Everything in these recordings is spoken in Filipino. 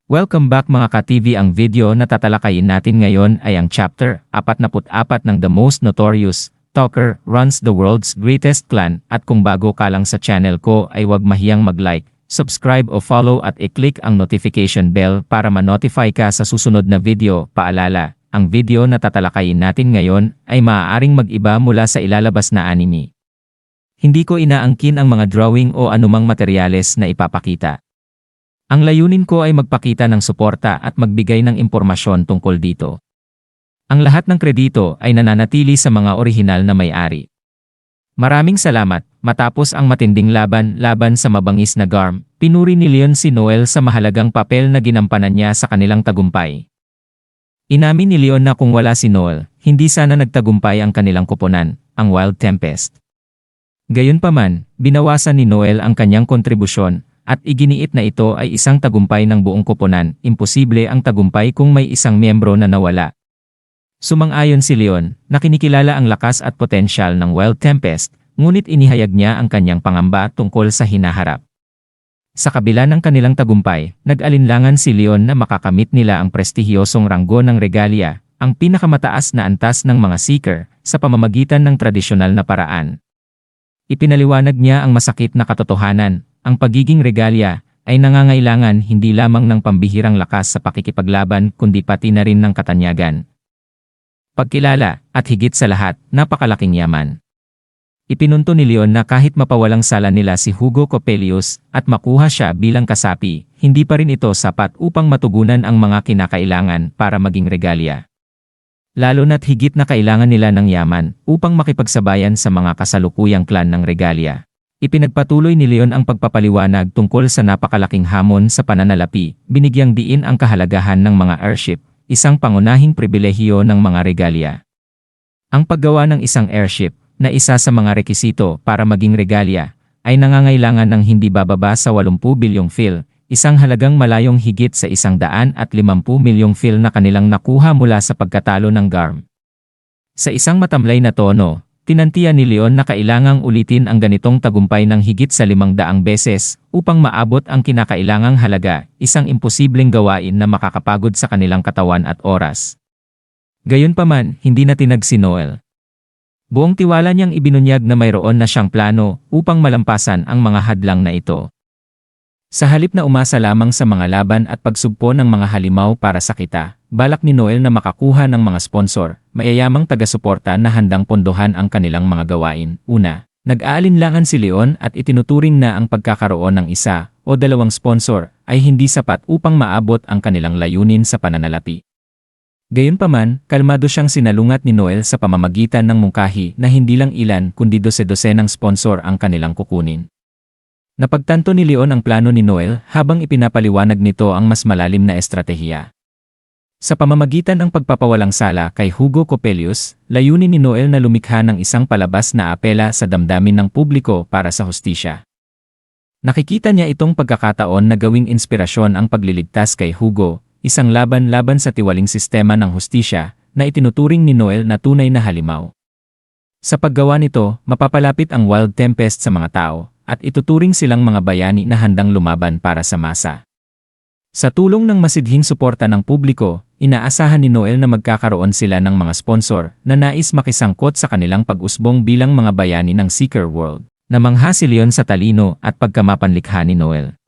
Welcome back mga ka-TV. Ang video na tatalakayin natin ngayon ay ang chapter 44 ng The Most Notorious Talker Runs the World's Greatest Clan. At kung bago ka lang sa channel ko ay huwag mahiyang mag-like, subscribe o follow at i-click ang notification bell para ma-notify ka sa susunod na video. Paalala, ang video na tatalakayin natin ngayon ay maaaring mag-iba mula sa ilalabas na anime. Hindi ko inaangkin ang mga drawing o anumang materyales na ipapakita. Ang layunin ko ay magpakita ng suporta at magbigay ng impormasyon tungkol dito. Ang lahat ng kredito ay nananatili sa mga orihinal na may-ari. Maraming salamat. Matapos ang matinding laban sa mabangis na Garm, pinuri ni Leon si Noel sa mahalagang papel na ginampanan niya sa kanilang tagumpay. Inamin ni Leon na kung wala si Noel, hindi sana nagtagumpay ang kanilang koponan, ang Wild Tempest. Gayunpaman, binawasan ni Noel ang kanyang kontribusyon, at iginiit na ito ay isang tagumpay ng buong koponan. Imposible ang tagumpay kung may isang miyembro na nawala. Sumang-ayon si Leon, na kinikilala ang lakas at potensyal ng Wild Tempest, ngunit inihayag niya ang kanyang pangamba tungkol sa hinaharap. Sa kabila ng kanilang tagumpay, nag-alinlangan si Leon na makakamit nila ang prestihiyosong ranggo ng Regalia, ang pinakamataas na antas ng mga Seeker, sa pamamagitan ng tradisyonal na paraan. Ipinaliwanag niya ang masakit na katotohanan. Ang pagiging Regalia ay nangangailangan hindi lamang ng pambihirang lakas sa pakikipaglaban kundi pati na rin ng katanyagan, pagkilala, at higit sa lahat, napakalaking yaman. Ipinunto ni Leon na kahit mapawalang sala nila si Hugo Coppelius at makuha siya bilang kasapi, hindi pa rin ito sapat upang matugunan ang mga kinakailangan para maging Regalia. Lalo na't higit na kailangan nila ng yaman upang makipagsabayan sa mga kasalukuyang clan ng Regalia. Ipinagpatuloy ni Leon ang pagpapaliwanag tungkol sa napakalaking hamon sa pananalapi, binigyang diin ang kahalagahan ng mga airship, isang pangunahing pribilehiyo ng mga Regalia. Ang paggawa ng isang airship, na isa sa mga rekisito para maging Regalia, ay nangangailangan ng hindi bababa sa 80 bilyong fil, isang halagang malayong higit sa 150 milyong fil na kanilang nakuha mula sa pagkatalo ng Garm. Sa isang matamlay na tono, tinantiya ni Leon na kailangang ulitin ang ganitong tagumpay ng higit sa 500 beses upang maabot ang kinakailangang halaga, isang imposibleng gawain na makakapagod sa kanilang katawan at oras. Gayunpaman, hindi na tinag si Noel. Buong tiwala niyang ibinunyag na mayroon na siyang plano upang malampasan ang mga hadlang na ito. Sa halip na umasa lamang sa mga laban at pagsugpo ng mga halimaw para sa kita, balak ni Noel na makakuha ng mga sponsor, mayayamang taga-suporta na handang pondohan ang kanilang mga gawain. Una, nag-aalinlangan si Leon at itinuturing na ang pagkakaroon ng isa o dalawang sponsor ay hindi sapat upang maabot ang kanilang layunin sa pananalapi. Gayunpaman, kalmado siyang sinalungat ni Noel sa pamamagitan ng mungkahi na hindi lang ilan kundi 12 ng sponsor ang kanilang kukunin. Napagtanto ni Leon ang plano ni Noel habang ipinapaliwanag nito ang mas malalim na estratehiya. Sa pamamagitan ng pagpapawalang sala kay Hugo Coppelius, layunin ni Noel na lumikha ng isang palabas na apela sa damdamin ng publiko para sa hustisya. Nakikita niya itong pagkakataon na gawing inspirasyon ang pagliligtas kay Hugo, isang laban sa tiwaling sistema ng hustisya na itinuturing ni Noel na tunay na halimaw. Sa paggawa nito, mapapalapit ang Wild Tempest sa mga tao, at ituturing silang mga bayani na handang lumaban para sa masa. Sa tulong ng masidhing suporta ng publiko, inaasahan ni Noel na magkakaroon sila ng mga sponsor na nais makisangkot sa kanilang pag-usbong bilang mga bayani ng Seeker World. Namangha si Leon sa talino at pagkamapanlikha ni Noel.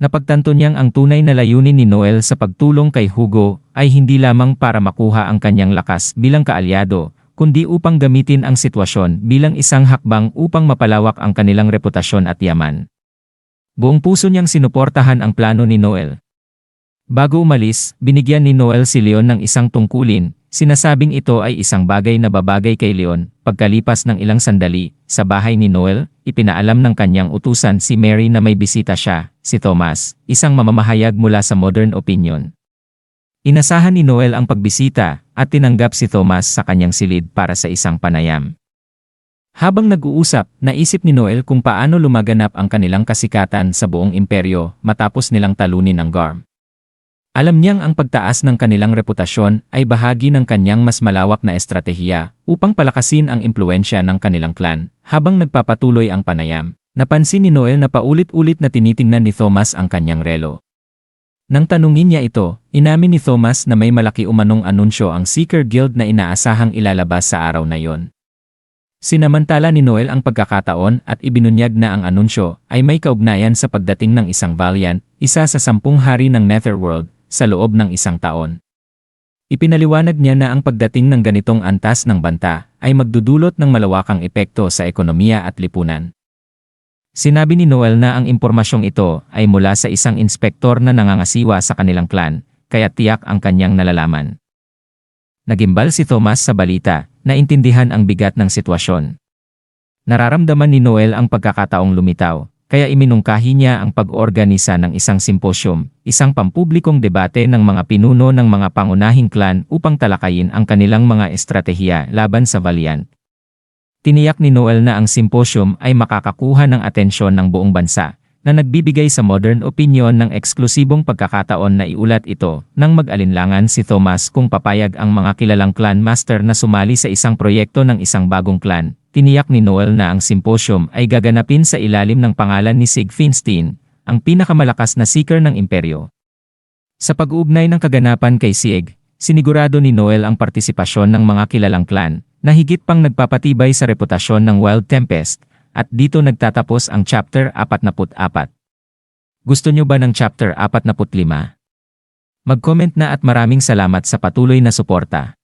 Napagtanto niyang ang tunay na layunin ni Noel sa pagtulong kay Hugo ay hindi lamang para makuha ang kanyang lakas bilang kaalyado, kundi upang gamitin ang sitwasyon bilang isang hakbang upang mapalawak ang kanilang reputasyon at yaman. Buong puso niyang sinuportahan ang plano ni Noel. Bago umalis, binigyan ni Noel si Leon ng isang tungkulin, sinasabing ito ay isang bagay na babagay kay Leon. Pagkalipas ng ilang sandali, sa bahay ni Noel, ipinaalam ng kanyang utusan si Mary na may bisita siya, si Thomas, isang mamamahayag mula sa Modern Opinion. Inasahan ni Noel ang pagbisita at tinanggap si Thomas sa kanyang silid para sa isang panayam. Habang nag-uusap, naisip ni Noel kung paano lumaganap ang kanilang kasikatan sa buong imperyo matapos nilang talunin ang Garm. Alam niyang ang pagtaas ng kanilang reputasyon ay bahagi ng kanyang mas malawak na estratehiya upang palakasin ang impluensya ng kanilang clan. Habang nagpapatuloy ang panayam, napansin ni Noel na paulit-ulit na tinitingnan ni Thomas ang kanyang relo. Nang tanungin niya ito, inamin ni Thomas na may malaki umanong anunsyo ang Seeker Guild na inaasahang ilalabas sa araw na yon. Sinamantala ni Noel ang pagkakataon at ibinunyag na ang anunsyo ay may kaugnayan sa pagdating ng isang Valiant, isa sa 10 hari ng Netherworld, sa loob ng isang taon. Ipinaliwanag niya na ang pagdating ng ganitong antas ng banta ay magdudulot ng malawakang epekto sa ekonomiya at lipunan. Sinabi ni Noel na ang impormasyong ito ay mula sa isang inspektor na nangangasiwa sa kanilang clan, kaya tiyak ang kanyang nalalaman. Nagimbal si Thomas sa balita, naintindihan ang bigat ng sitwasyon. Nararamdaman ni Noel ang pagkakataong lumitaw, kaya iminungkahi niya ang pag-organisa ng isang simposyum, isang pampublikong debate ng mga pinuno ng mga pangunahing clan upang talakayin ang kanilang mga estratehiya laban sa Valiant. Tiniyak ni Noel na ang simposyum ay makakakuha ng atensyon ng buong bansa, na nagbibigay sa modern opinion ng eksklusibong pagkakataon na iulat ito, nang mag-alinlangan si Thomas kung papayag ang mga kilalang clan master na sumali sa isang proyekto ng isang bagong clan. Tiniyak ni Noel na ang simposyum ay gaganapin sa ilalim ng pangalan ni Sig Finstein, ang pinakamalakas na seeker ng imperyo. Sa pag-uugnay ng kaganapan kay Sig, sinigurado ni Noel ang partisipasyon ng mga kilalang clan, na higit pang nagpapatibay sa reputasyon ng Wild Tempest, at dito nagtatapos ang Chapter 44. Gusto nyo ba ng Chapter 45? Mag-comment na at maraming salamat sa patuloy na suporta.